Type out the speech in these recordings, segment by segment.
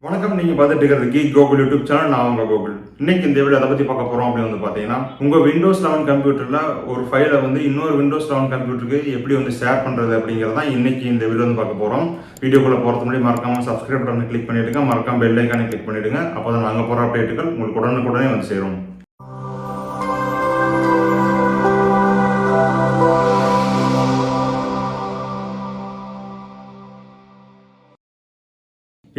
வணக்கம். நீங்கள் பார்த்துட்டு இருக்கிறது Geek Gokul யூடியூப் சேனல். நான் உங்கள் கோகுல். இன்னைக்கு இந்த வீடியோ அதை பற்றி பார்க்க போகிறோம் அப்படின்னு பார்த்தீங்கன்னா, உங்கள் விண்டோஸ் 11 கம்ப்யூட்டரில் ஒரு ஃபைலை இன்னொரு விண்டோஸ் 11 கம்ப்யூட்டருக்கு எப்படி ஷேர் பண்ணுறது அப்படிங்கிறது தான் இன்னைக்கு இந்த வீடியோ பார்க்க போகிறோம். வீடியோக்குள்ளே போகிறதுக்கு முன்னாடி மறக்காமல் சப்ஸ்கிரைப் பட்டனை கிளிக் பண்ணிவிடுங்க, மறக்காம பெல் ஐக்கானை கிளிக் பண்ணிவிடுங்க. அப்போ தான் நாங்கள் போகிற அப்டேட்டுகள் உங்களுக்கு உடனுக்குடனே சேரும்.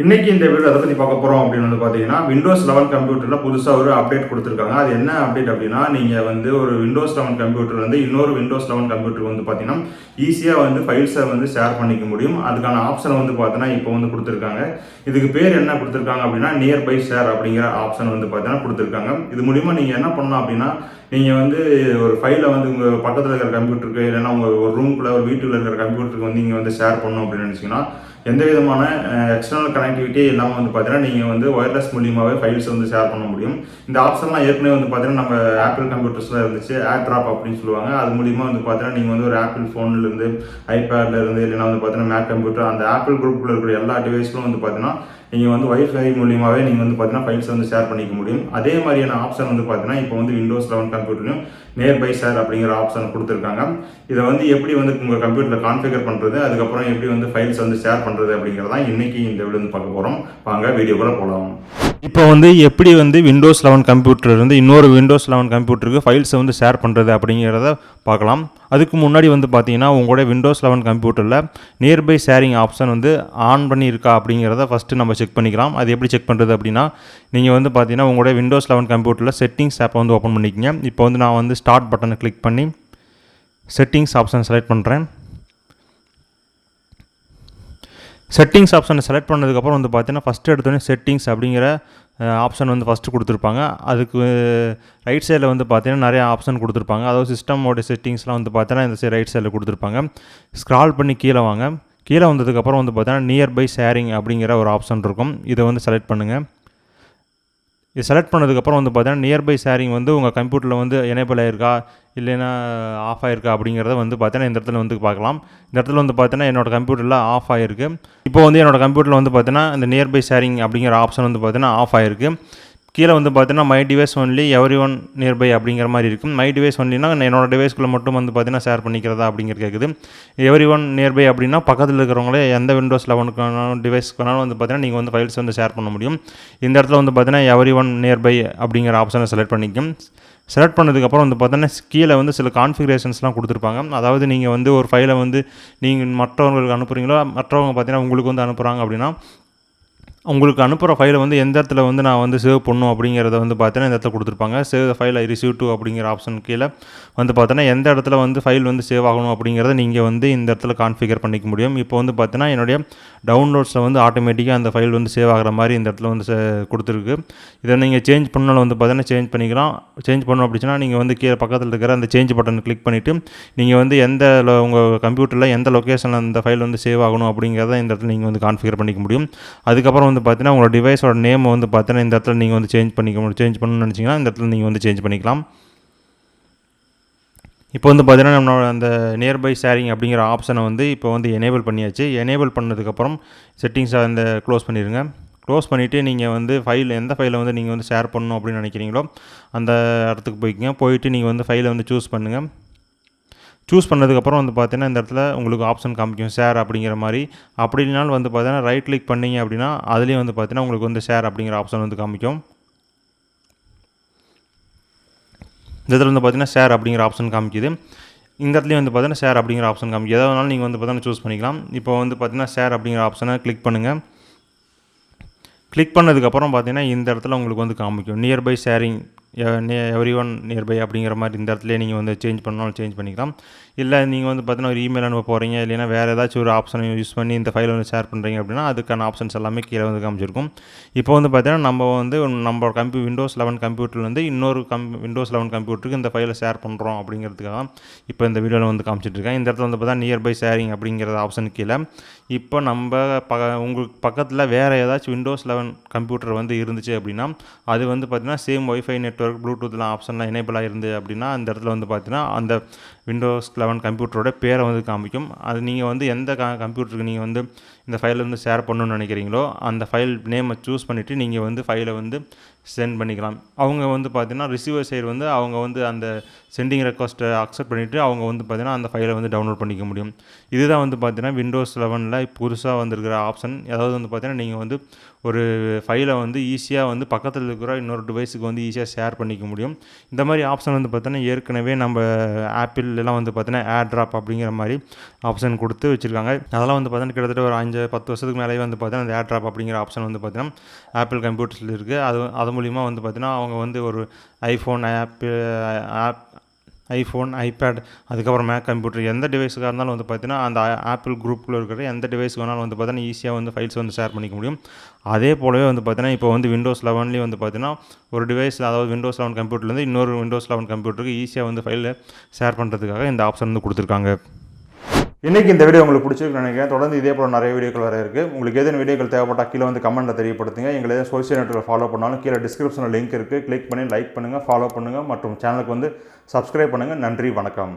இன்னைக்கு இந்த வீடியோ அதை பற்றி பார்க்க போகிறோம் அப்படின்னு பார்த்தீங்கன்னா, விண்டோஸ் 11 கம்ப்யூட்டரில் புதுசாக ஒரு அப்டேட் கொடுத்துருக்காங்க. அது என்ன அப்டேட் அப்படின்னா, நீங்கள் ஒரு விண்டோஸ் 11 கம்ப்யூட்டர் இன்னொரு விண்டோஸ் 11 கம்ப்யூட்டருக்கு பார்த்தீங்கன்னா ஈஸியாக ஃபைல்ஸை ஷேர் பண்ணிக்க முடியும். அதுக்கான ஆப்ஷனை பார்த்தீங்கன்னா இப்போ கொடுத்துருக்காங்க. இதுக்கு பேர் என்ன கொடுத்துருக்காங்க அப்படின்னா, நியர்பை ஷேர் அப்படிங்கிற ஆப்ஷன் பார்த்தீங்கன்னா கொடுத்துருக்காங்க. இது மூலிமா நீங்கள் என்ன பண்ணலாம் அப்படின்னா, நீங்கள் ஒரு ஃபைலை உங்கள் பக்கத்தில் இருக்கிற கம்ப்யூட்டருக்கு, இல்லைன்னா உங்கள் ஒரு ரூமுக்குள்ளே ஒரு வீட்டில் இருக்கிற கம்ப்யூட்டருக்கு நீங்கள் ஷேர் பண்ணணும் அப்படின்னு நினச்சிங்கன்னா, எந்த விதமான எக்ஸ்டர்னல் கனெக்டிவிட்டி இல்லாமல் பார்த்தீங்கன்னா நீங்கள் ஒயர்லெஸ் மூலியமாகவே ஃபைல்ஸ் ஷேர் பண்ண முடியும். இந்த ஆப்ஷன்லாம் ஏற்கனவே பார்த்தீங்கன்னா நம்ம ஆப்பிள் கம்ப்யூட்டர்ஸில் இருந்துச்சு. ஏர்ட்ராப் அப்படின்னு சொல்லுவாங்க. அது மூலிமா பார்த்தீங்கன்னா நீங்கள் ஒரு ஆப்பிள் ஃபோன்லேருந்து, ஐபேட்லேருந்து, இல்லைன்னா பார்த்தீங்கன்னா மேக் கம்ப்யூட்டர், அந்த ஆப்பிள் குரூப்பில் இருக்கிற எல்லா டிவைஸ்லும் பார்த்தீங்கன்னா நீங்கள் வைஃபை மூலியமாகவே நீங்கள் பார்த்தீங்கன்னா ஃபைல்ஸ் ஷேர் பண்ணிக்க முடியும். அதே மாதிரியான ஆப்ஷன் பார்த்தீங்கன்னா இப்போ விண்டோஸ் 11 கம்ப்யூட்டர்லையும் நியர்பை ஷேர் அப்படிங்கிற ஆப்ஷன் கொடுத்துருக்காங்க. இதை எப்படி உங்கள் கம்ப்யூட்டரில் கான்ஃபிகர் பண்ணுறது, அதுக்கப்புறம் எப்படி ஃபைல்ஸ் ஷேர் பண்ணுறது அப்படிங்கிறதான் இன்றைக்கி இந்த வீடியோ பார்க்க போகிறோம். வாங்க வீடியோக்குள்ளே போகலாம். இப்போ எப்படி விண்டோஸ் 11 கம்ப்யூட்டர் இன்னொரு விண்டோஸ் 11 கம்ப்யூட்டருக்கு ஃபைல்ஸை ஷேர் பண்ணுறது அப்படிங்கிறத பார்க்கலாம். அதுக்கு முன்னாடி பார்த்தீங்கன்னா உங்களோட விண்டோஸ் 11 கம்ப்யூட்டரில் நியர்பை ஷேரிங் ஆப்ஷன் ஆன் பண்ணியிருக்கா அப்படிங்கிறத ஃபஸ்ட்டு நம்ம செக் பண்ணிக்கலாம். அது எப்படி செக் பண்ணுறது அப்படின்னா, நீங்கள் பார்த்தீங்கன்னா உங்களோட விண்டோஸ் 11 கம்ப்யூட்டரில் செட்டிங்ஸ் ஆப்பை ஓப்பன் பண்ணிக்கங்க. இப்போ நான் ஸ்டார்ட் பட்டனை கிளிக் பண்ணி செட்டிங்ஸ் ஆப்ஷன் செலக்ட் பண்ணுறேன். செட்டிங்ஸ் ஆப்ஷனை செலக்ட் பண்ணதுக்கப்புறம் பார்த்தீங்கன்னா ஃபஸ்ட்டு எடுத்தோடனே செட்டிங்ஸ் அப்படிங்கிற ஆப்ஷன் ஃபஸ்ட்டு கொடுத்துருப்பாங்க. அதுக்கு ரைட் சைடில் பார்த்தீங்கன்னா நிறையா ஆப்ஷன் கொடுத்துருப்பாங்க. அதாவது சிஸ்டமோட செட்டிங்ஸ்லாம் பார்த்தீங்கன்னா இந்த ரைட் சைடில் கொடுத்துருப்பாங்க. ஸ்க்ரால் பண்ணி கீழே வாங்க. கீழே வந்ததுக்கப்புறம் பார்த்தீங்கன்னா நியர்பை ஷேரிங் அப்படிங்கிற ஒரு ஆப்ஷன் இருக்கும். இதை செலக்ட் பண்ணுங்கள். இது செலக்ட் பண்ணதுக்கப்புறம் பார்த்தீங்கன்னா நியர்பை ஷேரிங் உங்கள் கம்ப்யூட்டரில் எனேபிள் ஆகிருக்கா இல்லைன்னா ஆஃப் ஆகிருக்கா அப்படிங்கிறத பார்த்தீங்கன்னா இந்த இடத்துல பார்க்கலாம். இந்த இடத்துல பார்த்தீங்கன்னா என்னோடய கம்ப்யூட்டரில் ஆஃப் ஆகிருக்கு. இப்போ என்னோடய கம்ப்யூட்டரில் பார்த்தீங்கன்னா இந்த நியர்பை ஷேரிங் அப்படிங்கிற ஆப்ஷன் பார்த்தீங்கன்னா ஆஃப் ஆகிருக்கு. கீழே பார்த்தீங்கன்னா my device only every one nearby அப்படிங்கிற மாதிரி இருக்கும். மை டிவைஸ் ஒன்லினா என்னோடய டிவைஸ்க்குள்ளே மட்டும் பார்த்தீங்கன்னா ஷேர் பண்ணிக்கிறதா அப்படிங்கிற கேட்குது. எவ்ரி ஒன் நியர்பை அப்படின்னா பக்கத்தில் இருக்கிறவங்களே எந்த விண்டோஸ் 11 டிவைஸ்க்குனாலும் பார்த்தீங்கன்னா நீங்கள் ஃபைல்ஸ் ஷேர் பண்ண முடியும். இந்த இடத்துல பார்த்தீங்கன்னா எவ்ரி ஒன் நியர்பை அப்படிங்கிற ஆப்ஷனை செலக்ட் பண்ணிக்கும். செலக்ட் பண்ணதுக்கப்புறம் பார்த்தீங்கன்னா கீழே சில கான்ஃபிகரேஷன்ஸ்லாம் கொடுத்துருப்பாங்க. அதாவது நீங்கள் ஒரு ஃபைலை நீங்கள் மற்றவங்களுக்கு அனுப்புகிறீங்களோ, மற்றவங்க பார்த்தீங்கன்னா உங்களுக்கு அனுப்புகிறாங்க அப்படின்னா, உங்களுக்கு அனுப்புகிற ஃபைலை எந்த இடத்துல நான் சேவ் பண்ணணும் அப்படிங்கிறத பார்த்தீங்கன்னா இந்த இடத்துல கொடுத்துருப்பாங்க. Save the file I receive to அப்படிங்கிற ஆப்ஷன் கீழே பார்த்தீங்கன்னா எந்த இடத்துல ஃபைல் சேவ் ஆகணும் அப்படிங்கிறத நீங்கள் இந்த இடத்துல கான்ஃபிகர் பண்ணிக்க முடியும். இப்போ பார்த்தீங்கன்னா என்னுடைய டவுன்லோட்ஸில் ஆட்டோமேட்டிக்காக அந்த ஃபைல் சேவ் ஆகிற மாதிரி இந்த இடத்துல கொடுத்துருக்கு. இதை நீங்கள் சேஞ்ச் பண்ணாலும் பார்த்தீங்கன்னா சேஞ்ச் பண்ணிக்கலாம். சேஞ்ச் பண்ணணும் அப்படின்னா நீங்கள் கீழே பக்கத்தில் இருக்கிற அந்த சேஞ்ச் பட்டன் கிளிக் பண்ணிவிட்டு நீங்கள் எந்த உங்கள் கம்ப்யூட்டரில் எந்த லொக்கேஷனில் அந்த ஃபைல் சேவ் ஆகணும் அப்படிங்கிறத இந்த இடத்துல நீங்கள் கான்ஃபிகர் பண்ணிக்க முடியும். அதுக்கப்புறம் பார்த்தீங்கன்னா உங்களோட டிவைஸோட நேம் பார்த்தீங்கன்னா இந்த இடத்துல நீங்கள் சேஞ்ச் பண்ணணும்னு நினச்சிங்கன்னா இந்த இடத்துல நீங்கள் சேஞ்ச் பண்ணிக்கலாம். இப்போ பார்த்தீங்கன்னா நம்மளோட அந்த நியர்பை ஷேரிங் அப்படிங்கிற ஆப்ஷனை இப்போ எனேபிள் பண்ணியாச்சு. எனேபிள் பண்ணதுக்கப்புறம் செட்டிங்ஸை க்ளோஸ் பண்ணிடுங்க. க்ளோஸ் பண்ணிவிட்டு நீங்கள் ஃபைல் எந்த ஃபைலை நீங்கள் ஷேர் பண்ணணும் அப்படின்னு நினைக்கிறீங்களோ அந்த இடத்துக்கு போய்க்குங்க. போயிட்டு நீங்கள் ஃபைலை சூஸ் பண்ணுங்கள். சூஸ் பண்ணதுக்கப்புறம் பார்த்தீங்கன்னா இந்த இடத்துல உங்களுக்கு ஆப்ஷன் காமிக்கும் ஷேர் அப்படிங்கிற மாதிரி. அப்படி இல்லைனாலும் பார்த்தீங்கன்னா ரைட் கிளிக் பண்ணிங்க அப்படின்னா அதுலேயும் பார்த்தீங்கன்னா உங்களுக்கு ஷேர் அப்படிங்கிற ஆப்ஷன் காமிக்கும். இந்த இடத்துல பார்த்தீங்கன்னா ஷேர் அப்படிங்கிற ஆப்ஷன் காமிக்குது. இந்த இடத்துலையும் பார்த்தீங்கன்னா ஷேர் அப்படிங்கிற ஆப்ஷன் காமிக்குது. எதாவது வேணாலும் நீங்கள் பார்த்தீங்கன்னா சூஸ் பண்ணிக்கலாம். இப்போ பார்த்தீங்கன்னா ஷேர் அப்படிங்கிற ஆப்ஷனை கிளிக் பண்ணுங்கள். கிளிக் பண்ணதுக்கப்புறம் பார்த்தீங்கன்னா இந்த இடத்துல உங்களுக்கு காமிக்கும் nearby sharing every one nearby அப்படிங்கிற மாதிரி. இந்த இடத்துல நீங்கள் சேஞ்ச் பண்ணாலும் சேஞ்ச் பண்ணிக்கலாம். இல்லை நீங்கள் பார்த்தீங்கன்னா ஒரு இமெயில் அனுப்ப போகிறீங்க, இல்லைன்னா வேறு ஏதாச்சும் ஒரு ஆப்ஷனை யூஸ் பண்ணி இந்த ஃபைலை ஷேர் பண்ணுறீங்க அப்படின்னா அதுக்கான ஆப்ஷன்ஸ் எல்லாமே கீழே காமிச்சிருக்கும். இப்போ பார்த்தீங்கன்னா நம்ம விண்டோஸ் 11 கம்ப்யூட்டர்லேருந்து இன்னொரு விண்டோஸ் 11 கம்ப்யூட்டருக்கு இந்த ஃபைலை ஷேர் பண்ணுறோம் அப்படிங்கிறதுக்காக இப்போ இந்த வீடியோவில் காமிச்சிட்ருக்கேன். இந்த இடத்துல பார்த்தா நியர்பை ஷேரிங் அப்படிங்கிற ஆப்ஷன் கீழே இப்போ உங்களுக்கு பக்கத்தில் வேறு ஏதாச்சும் விண்டோஸ் 11 கம்ப்யூட்டர் இருந்துச்சு அப்படின்னா அது பார்த்தீங்கன்னா சேம் ஒய்ஃபை நெட்வொர்க் நெட்வொர்க் ப்ளூடூத்லாம் ஆப்ஷன்லாம் எனேபிள் ஆகிருந்து அப்படின்னா அந்த இடத்துல வந்து பார்த்தீங்கன்னா அந்த விண்டோஸ் 11 கம்ப்யூட்டரோட பேரை வந்து காமிக்கும். அது நீங்கள் வந்து எந்த கம்ப்யூட்டருக்கு நீங்கள் வந்து இந்த ஃபைலை வந்து ஷேர் பண்ணணும்னு நினைக்கிறீங்களோ அந்த ஃபைல் நேமை சூஸ் பண்ணிவிட்டு நீங்கள் வந்து ஃபைலை வந்து சென்ட் பண்ணிக்கலாம். அவங்க வந்து பார்த்தீங்கன்னா ரிசீவர் சைடு வந்து அவங்க வந்து அந்த சென்டிங் ரெக்வஸ்ட்டை அக்செப்ட் பண்ணிவிட்டு அவங்க வந்து பார்த்தீங்கன்னா அந்த ஃபைலை வந்து டவுன்லோட் பண்ணிக்க முடியும். இதுதான் வந்து பார்த்தீங்கன்னா விண்டோஸ் 11ல் புதுசாக வந்திருக்கிற ஆப்ஷன். அதாவது வந்து பார்த்தீங்கன்னா நீங்கள் வந்து ஒரு ஃபைலை வந்து ஈஸியாக வந்து பக்கத்தில் இருக்கிற இன்னொரு டிவைஸுக்கு வந்து ஈஸியாக ஷேர் பண்ணிக்க முடியும். இந்த மாதிரி ஆப்ஷன் வந்து பார்த்தீங்கன்னா ஏற்கனவே நம்ம ஆப்பிள்லாம் வந்து பார்த்தீங்கன்னா ஏர் ட்ராப் அப்படிங்கிற மாதிரி ஆப்ஷன் கொடுத்து வச்சுருக்காங்க. அதெல்லாம் வந்து பார்த்தீங்கன்னா கிட்டத்தட்ட ஒரு 5-10 வருஷத்துக்கு மேலேயே வந்து பார்த்தீங்கன்னா அந்த ஏர் ட்ராப் அப்படிங்கிற ஆப்ஷன் வந்து பார்த்தீங்கன்னா ஆப்பிள் கம்ப்யூட்டர்ஸில் இருக்குது. அது மூலிமா வந்து பார்த்தீங்கன்னா அவங்க வந்து ஒரு ஐஃபோன், ஐபேட், அதுக்கப்புறம் மேக் கம்ப்யூட்டர் எந்த டிவைஸுக்காக இருந்தாலும் வந்து பார்த்தீங்கன்னா அந்த ஆப்பிள் குரூப்பில் இருக்கிற எந்த டிவைஸ் வேணாலும் வந்து பார்த்தீங்கன்னா ஈஸியாக வந்து ஃபைல்ஸ் வந்து ஷேர் பண்ணிக்க முடியும். அதே போலவே வந்து பார்த்தீங்கன்னா இப்போ வந்து விண்டோஸ் 11லேயும் வந்து பார்த்தீங்கன்னா ஒரு டிவைஸ், அதாவது விண்டோஸ் 11 கம்ப்யூட்டர்லேருந்து இன்னொரு விண்டோஸ் 11 கம்ப்யூட்டருக்கு ஈஸியாக வந்து ஃபைலை ஷேர் பண்ணுறதுக்காக இந்த ஆப்ஷன் வந்து கொடுத்துருக்காங்க. இன்றைக்கி இந்த வீடியோ உங்களுக்கு பிடிச்சிருக்குன்னு நினைக்கிறேன். தொடர்ந்து இதே போல் நிறைய வீடியோக்கள் வர இருக்குது. உங்களுக்கு எதுவும் வீடியோக்கள் தேவைப்பட்டால் கீழே வந்து கமெண்ட்டில் தெரியப்படுத்துங்க. எங்களை எதாவது சோஷியல் நெட்வொர்க்கில் ஃபாலோ பண்ணாலும் கீழே டிஸ்கிரிப்ஷனில் லிங்க் இருக்குது, கிளிக் பண்ணி லைக் பண்ணுங்கள், ஃபாலோ பண்ணுங்கள் மற்றும் சேனலுக்கு வந்து சப்ஸ்கிரைப் பண்ணுங்கள். நன்றி, வணக்கம்.